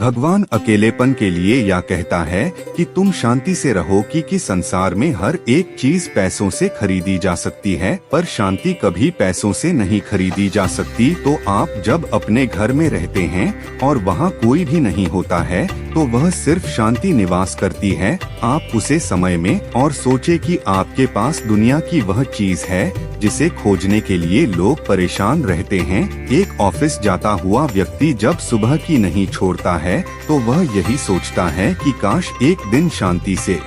भगवान अकेलेपन के लिए या कहता है कि तुम शांति से रहो कि संसार में हर एक चीज पैसों से खरीदी जा सकती है, पर शांति कभी पैसों से नहीं खरीदी जा सकती। तो आप जब अपने घर में रहते हैं और वहाँ कोई भी नहीं होता है तो वह सिर्फ शांति निवास करती है। आप उसे समय में और सोचे कि आपके पास दुनिया की वह चीज है जिसे खोजने के लिए लोग परेशान रहते हैं। एक ऑफिस जाता हुआ व्यक्ति जब सुबह की नहीं छोड़ता है तो वह यही सोचता है कि काश एक दिन शांति से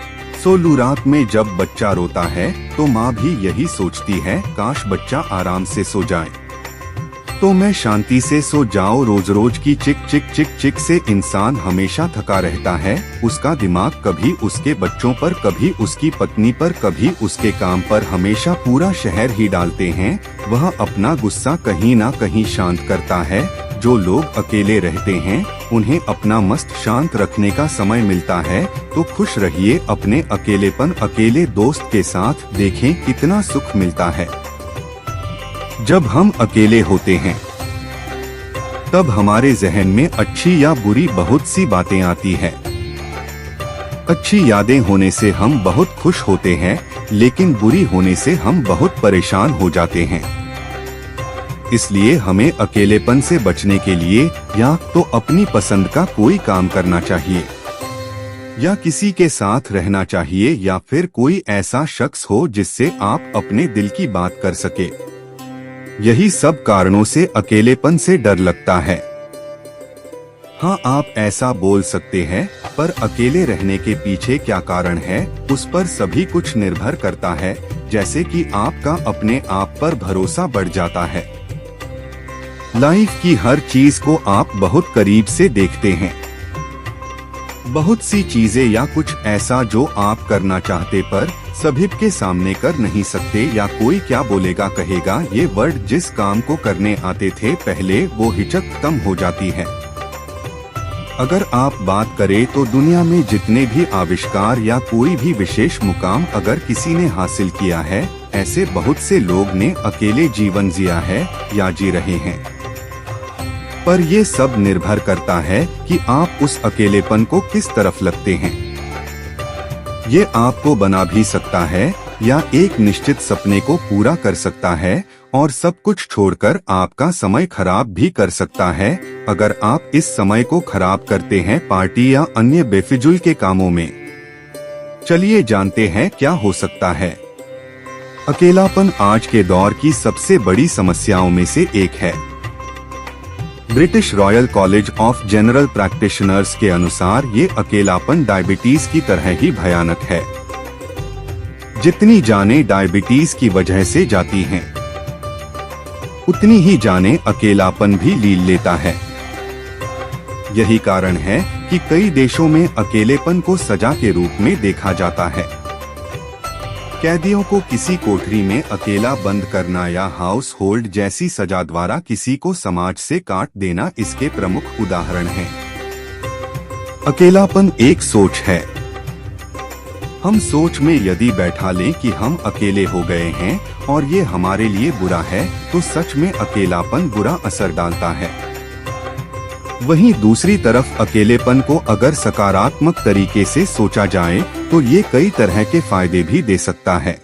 सो लूं। रात में जब बच्चा रोता है तो माँ भी यही सोचती है, काश बच्चा आराम से सो जाए तो मैं शांति से सो जाऊं। रोज रोज की चिक चिक चिक चिक से इंसान हमेशा थका रहता है। उसका दिमाग कभी उसके बच्चों पर, कभी उसकी पत्नी पर, कभी उसके काम पर, हमेशा पूरा शहर ही डालते हैं। वह अपना गुस्सा कहीं ना कहीं शांत करता है। जो लोग अकेले रहते हैं उन्हें अपना मस्त शांत रखने का समय मिलता है तो खुश रहिए अपने अकेलेपन। अकेले दोस्त के साथ देखें कितना सुख मिलता है। जब हम अकेले होते हैं तब हमारे जहन में अच्छी या बुरी बहुत सी बातें आती है। अच्छी यादें होने से हम बहुत खुश होते हैं, लेकिन बुरी होने से हम बहुत परेशान हो जाते हैं। इसलिए हमें अकेलेपन से बचने के लिए या तो अपनी पसंद का कोई काम करना चाहिए, या किसी के साथ रहना चाहिए, या फिर कोई ऐसा शख्स हो जिससे आप अपने दिल की बात कर सके। यही सब कारणों से अकेलेपन से डर लगता है। हाँ, आप ऐसा बोल सकते हैं, पर अकेले रहने के पीछे क्या कारण है उस पर सभी कुछ निर्भर करता है। जैसे कि आपका अपने आप पर भरोसा बढ़ जाता है। लाइफ की हर चीज को आप बहुत करीब से देखते हैं। बहुत सी चीजें या कुछ ऐसा जो आप करना चाहते पर सभी के सामने कर नहीं सकते, या कोई क्या बोलेगा कहेगा ये वर्ड जिस काम को करने आते थे पहले वो हिचक कम हो जाती है। अगर आप बात करें तो दुनिया में जितने भी आविष्कार या कोई भी विशेष मुकाम अगर किसी ने हासिल किया है, ऐसे बहुत से लोग ने अकेले जीवन जिया है या जी रहे हैं। पर ये सब निर्भर करता है कि आप उस अकेलेपन को किस तरफ लगते हैं। ये आपको बना भी सकता है या एक निश्चित सपने को पूरा कर सकता है, और सब कुछ छोड़कर आपका समय खराब भी कर सकता है। अगर आप इस समय को खराब करते हैं पार्टी या अन्य बेफिजुल के कामों में। चलिए जानते हैं क्या हो सकता है। अकेलापन आज के दौर की सबसे बड़ी समस्याओं में से एक है। British royal college of general practitioners के अनुसार ये अकेलापन डायबिटीज की तरह ही भयानक है। जितनी जानें डायबिटीज की वजह से जाती हैं, उतनी ही जानें अकेलापन भी लील लेता है। यही कारण है कि कई देशों में अकेलेपन को सजा के रूप में देखा जाता है। कैदियों को किसी कोठरी में अकेला बंद करना या हाउस होल्ड जैसी सजा द्वारा किसी को समाज से काट देना इसके प्रमुख उदाहरण हैं। अकेलापन एक सोच है। हम सोच में यदि बैठा लें कि हम अकेले हो गए हैं और ये हमारे लिए बुरा है, तो सच में अकेलापन बुरा असर डालता है। वहीं दूसरी तरफ अकेलेपन को अगर सकारात्मक तरीके से सोचा जाए तो ये कई तरह के फायदे भी दे सकता है।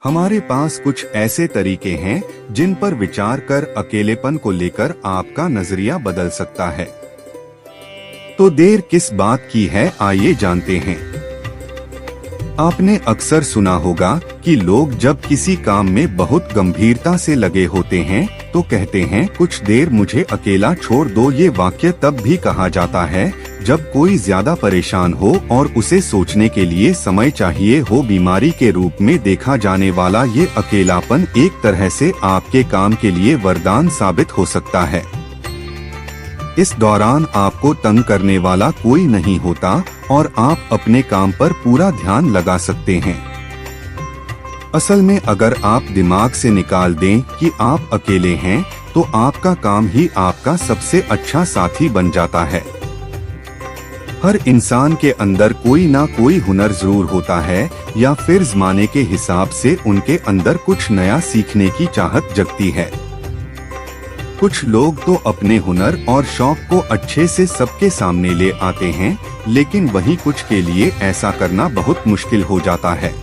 हमारे पास कुछ ऐसे तरीके हैं जिन पर विचार कर अकेलेपन को लेकर आपका नजरिया बदल सकता है। तो देर किस बात की है, आइए जानते हैं। आपने अक्सर सुना होगा कि लोग जब किसी काम में बहुत गंभीरता से लगे होते हैं तो कहते हैं कुछ देर मुझे अकेला छोड़ दो। ये वाक्य तब भी कहा जाता है जब कोई ज्यादा परेशान हो और उसे सोचने के लिए समय चाहिए हो। बीमारी के रूप में देखा जाने वाला ये अकेलापन एक तरह से आपके काम के लिए वरदान साबित हो सकता है। इस दौरान आपको तंग करने वाला कोई नहीं होता और आप अपने काम पर पूरा ध्यान लगा सकते हैं। असल में अगर आप दिमाग से निकाल दें कि आप अकेले हैं तो आपका काम ही आपका सबसे अच्छा साथी बन जाता है। हर इंसान के अंदर कोई ना कोई हुनर जरूर होता है, या फिर ज़माने के हिसाब से उनके अंदर कुछ नया सीखने की चाहत जगती है। कुछ लोग तो अपने हुनर और शौक को अच्छे से सबके सामने ले आते हैं, लेकिन वहीं कुछ के लिए ऐसा करना बहुत मुश्किल हो जाता है।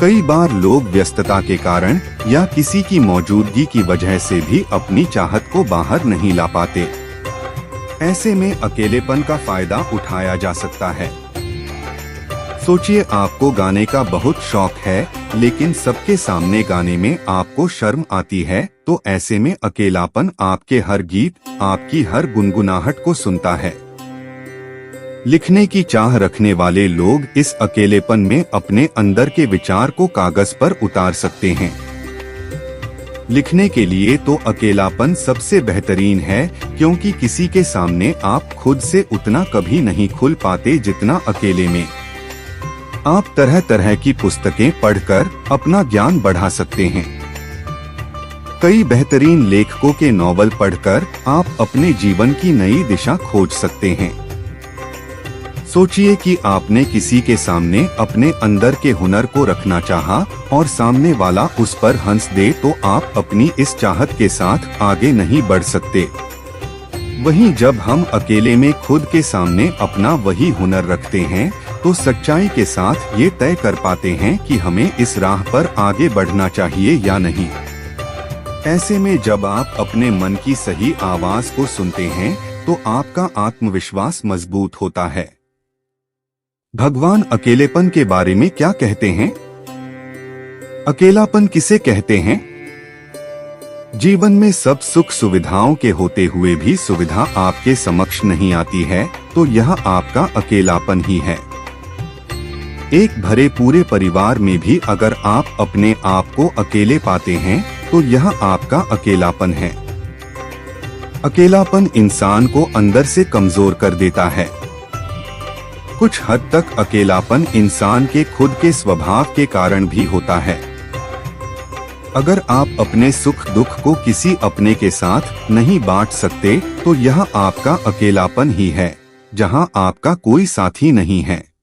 कई बार लोग व्यस्तता के कारण या किसी की मौजूदगी की वजह से भी अपनी चाहत को बाहर नहीं ला पाते। ऐसे में अकेलेपन का फायदा उठाया जा सकता है। सोचिए, आपको गाने का बहुत शौक है, लेकिन सबके सामने गाने में आपको शर्म आती है, तो ऐसे में अकेलापन आपके हर गीत, आपकी हर गुनगुनाहट को सुनता है। लिखने की चाह रखने वाले लोग इस अकेलेपन में अपने अंदर के विचार को कागज पर उतार सकते हैं। लिखने के लिए तो अकेलापन सबसे बेहतरीन है, क्योंकि किसी के सामने आप खुद से उतना कभी नहीं खुल पाते जितना अकेले में। आप तरह तरह की पुस्तकें पढ़कर अपना ज्ञान बढ़ा सकते हैं। कई बेहतरीन लेखकों के नॉवल पढ़कर आप अपने जीवन की नई दिशा खोज सकते हैं। सोचिए कि आपने किसी के सामने अपने अंदर के हुनर को रखना चाहा और सामने वाला उस पर हंस दे, तो आप अपनी इस चाहत के साथ आगे नहीं बढ़ सकते। वहीं जब हम अकेले में खुद के सामने अपना वही हुनर रखते हैं, तो सच्चाई के साथ ये तय कर पाते हैं कि हमें इस राह पर आगे बढ़ना चाहिए या नहीं। ऐसे में जब आप अपने मन की सही आवाज को सुनते हैं, तो आपका आत्मविश्वास मजबूत होता है। भगवान अकेलेपन के बारे में क्या कहते हैं? अकेलापन किसे कहते हैं? जीवन में सब सुख सुविधाओं के होते हुए भी सुविधा आपके समक्ष नहीं आती है, तो यह आपका अकेलापन ही है। एक भरे पूरे परिवार में भी अगर आप अपने आप को अकेले पाते हैं, तो यह आपका अकेलापन है। अकेलापन इंसान को अंदर से कमजोर कर देता है। कुछ हद तक अकेलापन इंसान के खुद के स्वभाव के कारण भी होता है। अगर आप अपने सुख दुख को किसी अपने के साथ नहीं बांट सकते, तो यह आपका अकेलापन ही है, जहां आपका कोई साथी नहीं है।